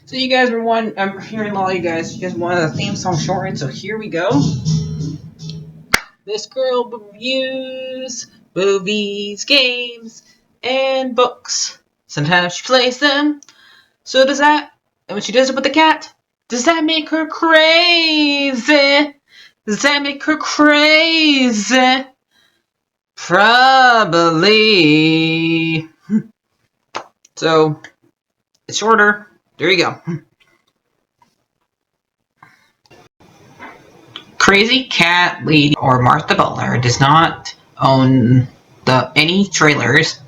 So you guys were I'm hearing a lot of you guys wanted a theme song shortened, so here we go. This girl reviews movies, games, and books. Sometimes she plays them. So does that, and when she does it with the cat, does that make her crazy? Does that make her crazy? Probably. So, it's shorter. There you go. Crazycatlady or Martha Butler does not own any trailers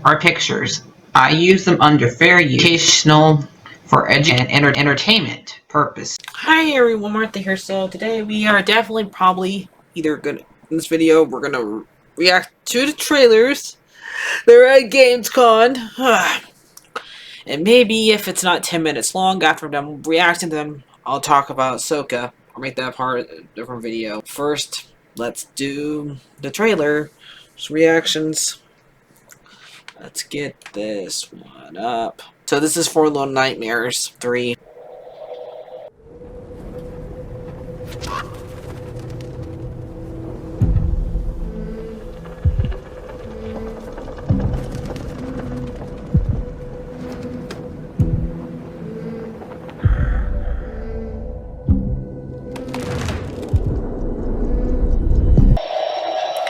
or pictures. I use them under fair use, educational, for entertainment purpose. Hi everyone, Martha here. So today we are definitely probably either gonna, in this video, we're gonna react to the trailers. They're at Gamescom. And maybe if it's not 10 minutes long after I'm done reacting to them, I'll talk about Ahsoka or make that part a different video. First, let's do the trailer reactions. Let's get this one up. So this is for Little Nightmares 3.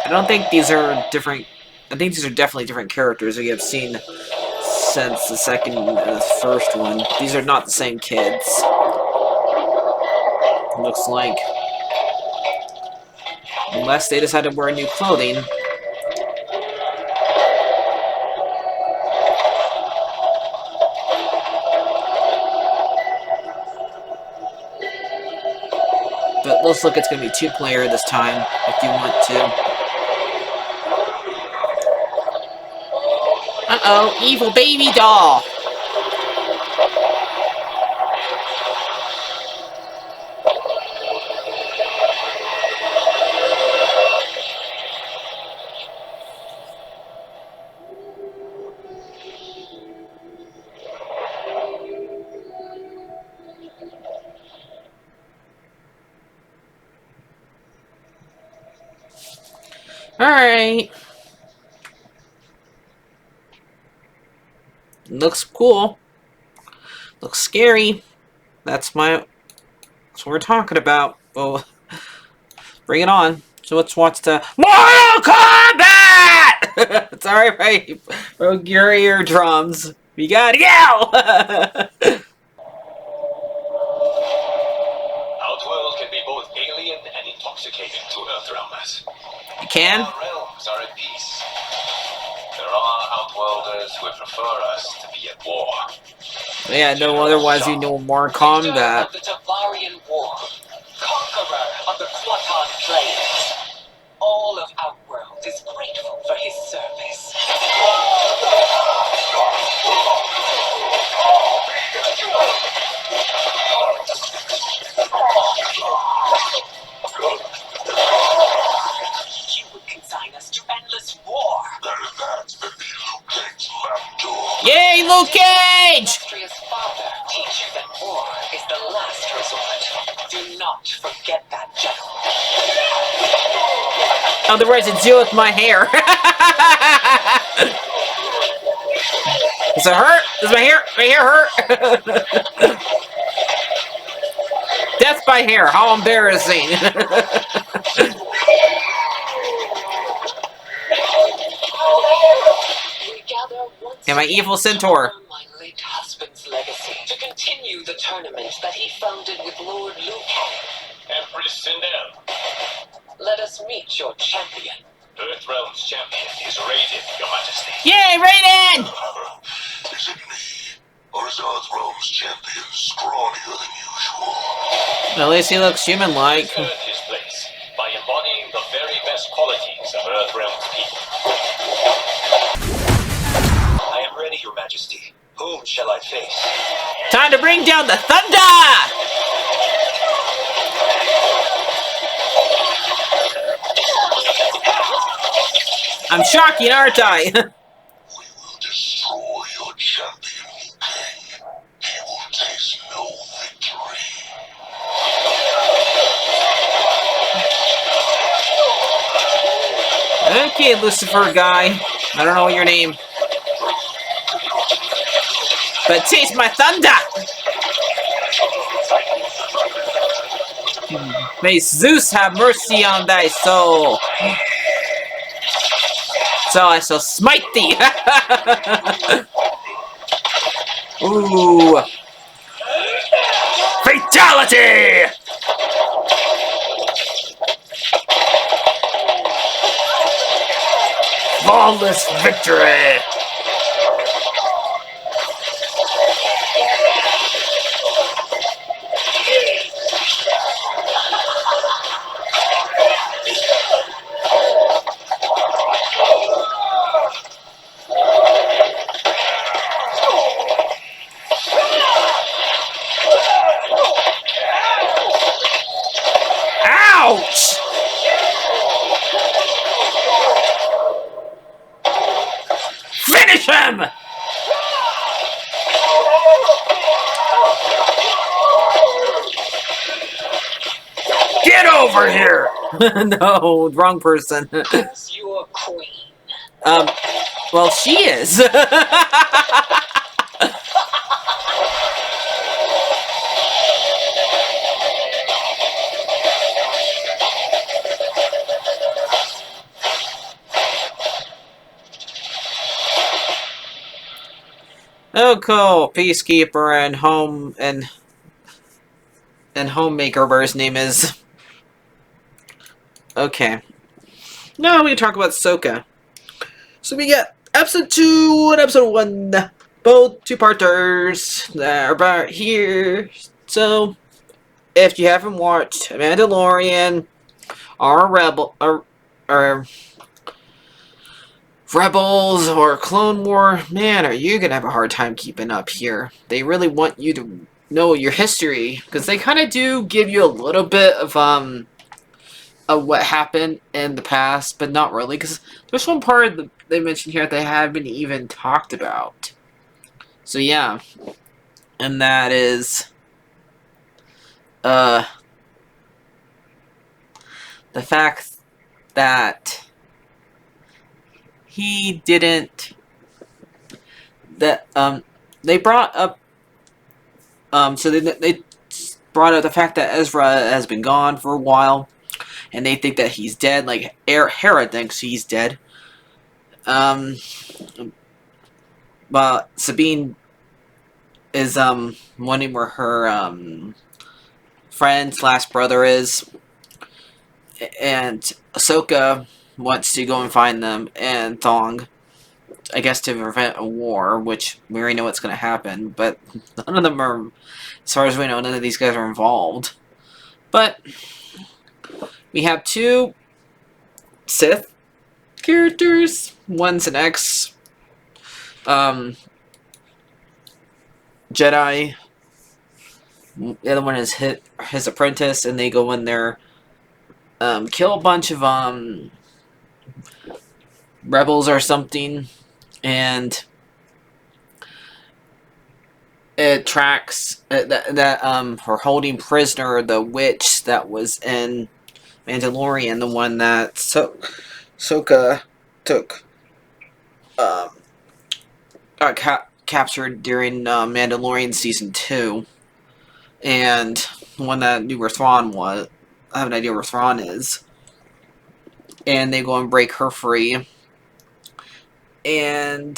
I don't think these are different. I think these are definitely different characters we have seen since the second and the first one. These are not the same kids. Looks like. Unless they decide to wear new clothing. But looks like it's going to be 2-player this time, if you want to. Uh-oh, evil baby doll! Alright. Looks cool. Looks scary. That's what we're talking about. Well, bring it on. So let's watch the Mortal Kombat! Sorry if I broke your eardrums. We gotta yell! Outworld can be both alien and intoxicating to Earthrealmers. You can? Our realms are at peace. There are Outworlders who would prefer us to be at war. Yeah, no, otherwise you know more Kombat. Of the Tavarian War, conqueror of the Quatan Plains. All of Outworld is grateful for his service. You would consign us to endless war. That's the Luke Cage lapdog. Yay, Luke Cage! Illustrious father teach you that war is the last resort. Do not forget that, gentlemen. Otherwise, it's you with my hair. Does it hurt? Does my hair hurt? Death by hair. How embarrassing. And my evil centaur. My late husband's legacy to continue the tournament that he founded with Lord Luke. Empress Sindel. Let us meet your champion. Earthrealm's champion is Raiden, Your Majesty. Yay, Raiden! Is it me? Or is Earthrealm's champion scrawnier than usual? At least he looks human-like. He's earned his place by embodying the very best qualities of Earthrealm's people. I am ready, Your Majesty. Whom shall I face? Time to bring down the thunder! I'm shocking, aren't I? We will destroy your champion, King. He will taste Okay, Lucifer guy. I don't know your name. But taste my thunder! May Zeus have mercy on thy soul. So I shall smite thee. Ooh. Fatality! Flawless victory! Ouch! Finish him! Get over here! No, wrong person. As your queen. Well, she is. Oh, cool. Peacekeeper and homemaker, where his name is. Okay. Now we talk about Ahsoka. So we got episode 2 and episode 1. Both two-parters that are about here. So, if you haven't watched Mandalorian or Rebels or Clone War, man, are you gonna have a hard time keeping up here. They really want you to know your history, because they kind of do give you a little bit of what happened in the past, but not really, because there's one part that they mentioned here that they haven't even talked about. So yeah, and that is the fact that he didn't, that they brought up so they brought up the fact that Ezra has been gone for a while, and they think that he's dead. Like Hera thinks he's dead. But Sabine is wondering where her friend / brother is, and Ahsoka wants to go and find them, and Thong, I guess, to prevent a war, which we already know what's going to happen, but none of them are, as far as we know, none of these guys are involved. But we have 2 Sith characters. One's an ex Jedi. The other one is his apprentice, and they go in there, kill a bunch of rebels or something, and it tracks that her holding prisoner the witch that was in Mandalorian, the one that Ahsoka took, got captured during Mandalorian season 2, and the one that knew where Thrawn was. I have an idea where Thrawn is, and they go and break her free. And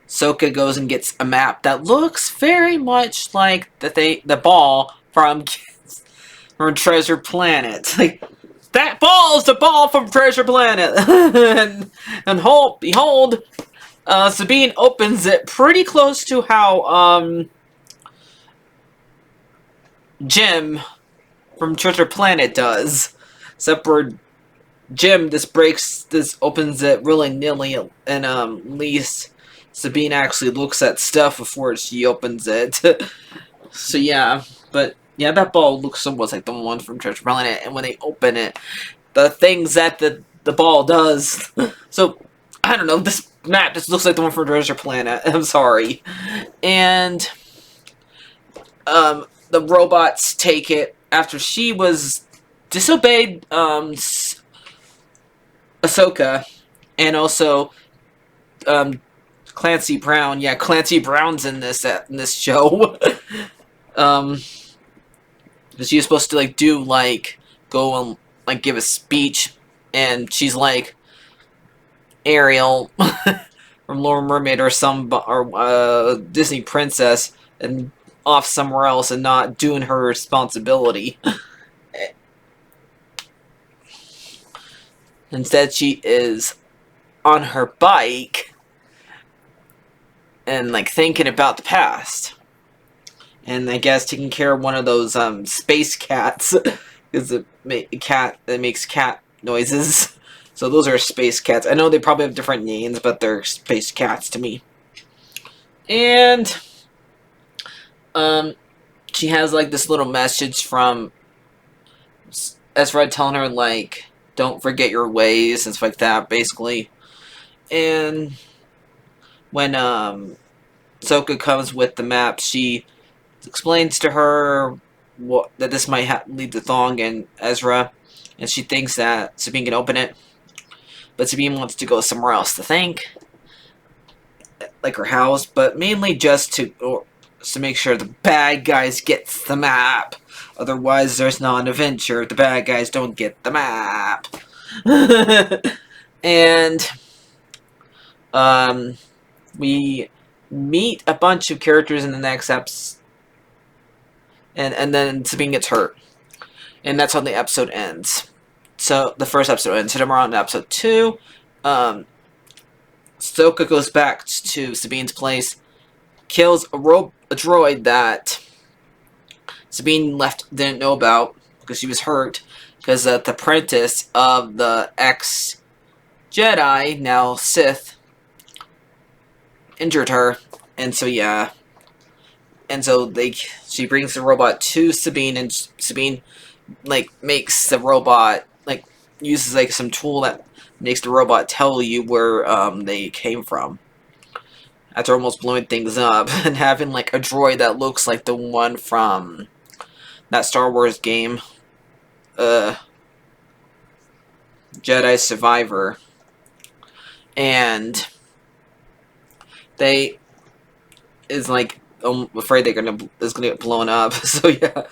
Ahsoka goes and gets a map that looks very much like the ball from Treasure Planet. Like, that ball is the ball from Treasure Planet. and behold, Sabine opens it pretty close to how Jim from Treasure Planet does, except where Jim opens it willy-nilly, and at least Sabine actually looks at stuff before she opens it. So yeah, but yeah, that ball looks almost like the one from Treasure Planet, and when they open it, the things that the ball does. So, I don't know, this map just looks like the one from Treasure Planet. I'm sorry. And the robots take it after she was disobeyed Ahsoka, and also Clancy Brown. Yeah, Clancy Brown's in this show. um, she's supposed to like do like go and like give a speech, and she's like Ariel from Little Mermaid or Disney princess, and off somewhere else and not doing her responsibility. Instead, she is on her bike and like thinking about the past, and I guess taking care of one of those space cats because a cat that makes cat noises. So those are space cats. I know they probably have different names, but they're space cats to me. And she has like this little message from Ezra telling her like, don't forget your ways and stuff like that, basically. And when Ahsoka comes with the map, she explains to her that this might lead to Thong and Ezra, and she thinks that Sabine can open it, but Sabine wants to go somewhere else to think, like her house, but mainly just to make sure the bad guys get the map. Otherwise, there's not an adventure if the bad guys don't get the map. And we meet a bunch of characters in the next episode, and then Sabine gets hurt, and that's how the episode ends. So the first episode ends. So tomorrow on episode 2, Ahsoka goes back to Sabine's place, kills a droid that Sabine didn't know about because she was hurt because the apprentice of the ex-Jedi, now Sith, injured her, and so yeah, and so she brings the robot to Sabine, and Sabine like makes the robot like uses like some tool that makes the robot tell you where they came from. After almost blowing things up and having like a droid that looks like the one from that Star Wars game, Jedi Survivor, and they is like afraid is gonna get blown up. So yeah,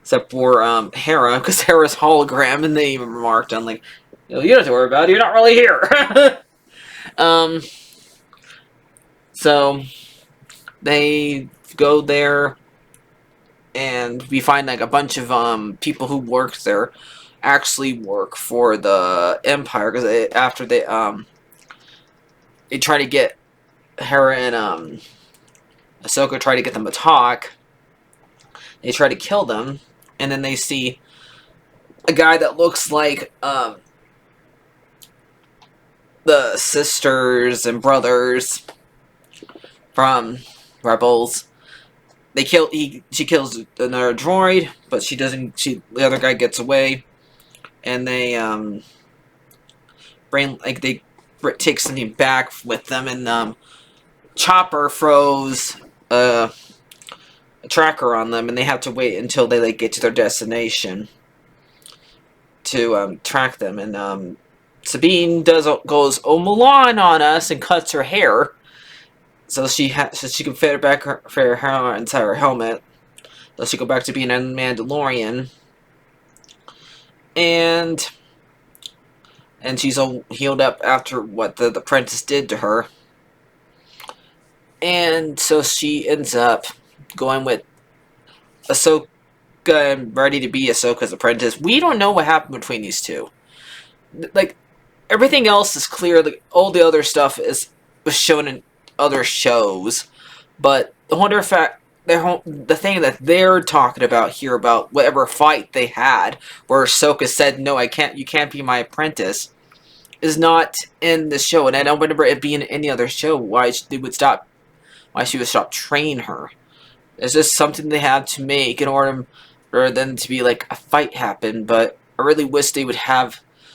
except for Hera, because Hera's hologram, and they even remarked on like, you don't have to worry about it. You're not really here. So they go there, and we find like a bunch of people who work there actually work for the Empire, because after they try to get Hera and Ahsoka try to get them to talk. They try to kill them, and then they see a guy that looks like the sisters and brothers from Rebels. She kills another droid, but she doesn't. The other guy gets away, and they take something back with them, and Chopper throws a tracker on them, and they have to wait until they like get to their destination to track them. And Sabine goes Mulan on us and cuts her hair, so she can fit back her hair inside her helmet. So she go back to being a Mandalorian, and she's all healed up after what the apprentice did to her. And so she ends up going with Ahsoka and ready to be Ahsoka's apprentice. We don't know what happened between these two. Like, everything else is clear. Like, all the other stuff was shown in other shows. But I wonder if the thing that they're talking about here, about whatever fight they had, where Ahsoka said, "No, you can't be my apprentice," is not in the show. And I don't remember it being in any other show. Why she would stop training her. It's just something they had to make in order for them to be like a fight happen. But I really wish they would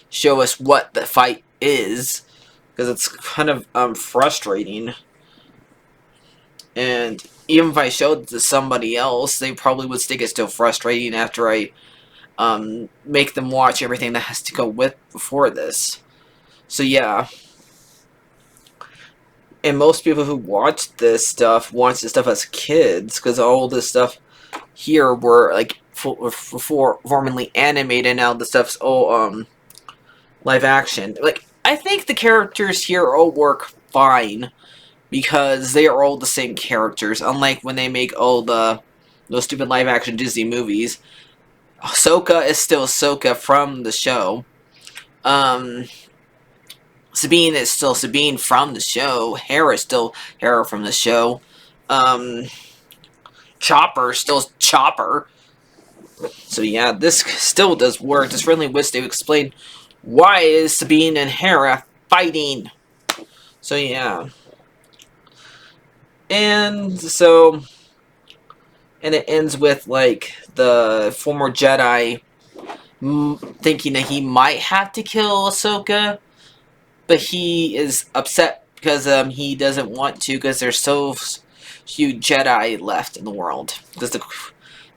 show us what the fight is, because it's kind of frustrating. And even if I showed it to somebody else, they probably would think it's still frustrating after I make them watch everything that has to go with before this. So yeah. And most people who watch this stuff watch this stuff as kids, because all this stuff here were like formerly animated. Now the stuff's all live action. Like, I think the characters here all work fine because they are all the same characters. Unlike when they make all those stupid live action Disney movies, Ahsoka is still Ahsoka from the show. Sabine is still Sabine from the show. Hera is still Hera from the show. Chopper is still Chopper. So yeah, this still does work. Just really wish they would explain why is Sabine and Hera fighting. So yeah. And so, and it ends with like the former Jedi thinking that he might have to kill Ahsoka, but he is upset because he doesn't want to, because there's so few Jedi left in the world, because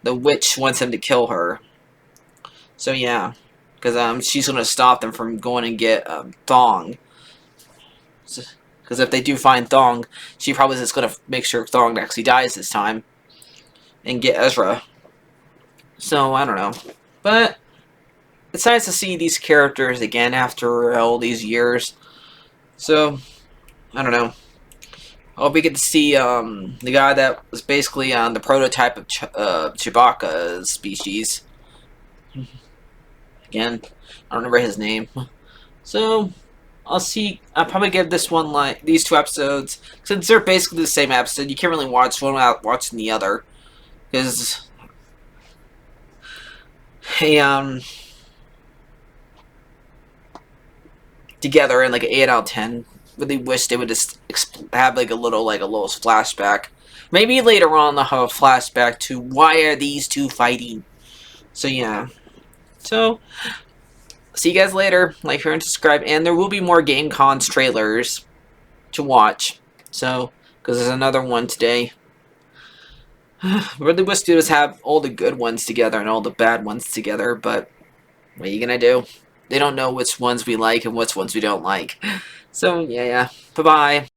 the witch wants him to kill her. So yeah, because she's gonna stop them from going and get Thong. Because if they do find Thong, she probably is gonna make sure Thong actually dies this time and get Ezra. So I don't know, but it's nice to see these characters again after all these years. So I don't know. I hope we get to see the guy that was basically the prototype of Chewbacca's species. Again, I don't remember his name. So I'll probably give this one these 2 episodes, since they're basically the same episode. You can't really watch one without watching the other, because together in like an 8 out of 10. Really wish they would just have like a little flashback. Maybe later on they'll have a flashback to why are these 2 fighting. So yeah. So see you guys later. Like, share, and subscribe. And there will be more Game Cons trailers to watch. So, because there's another one today. Really wish studios have all the good ones together and all the bad ones together, but what are you gonna do? They don't know which ones we like and which ones we don't like. So, yeah. Bye-bye.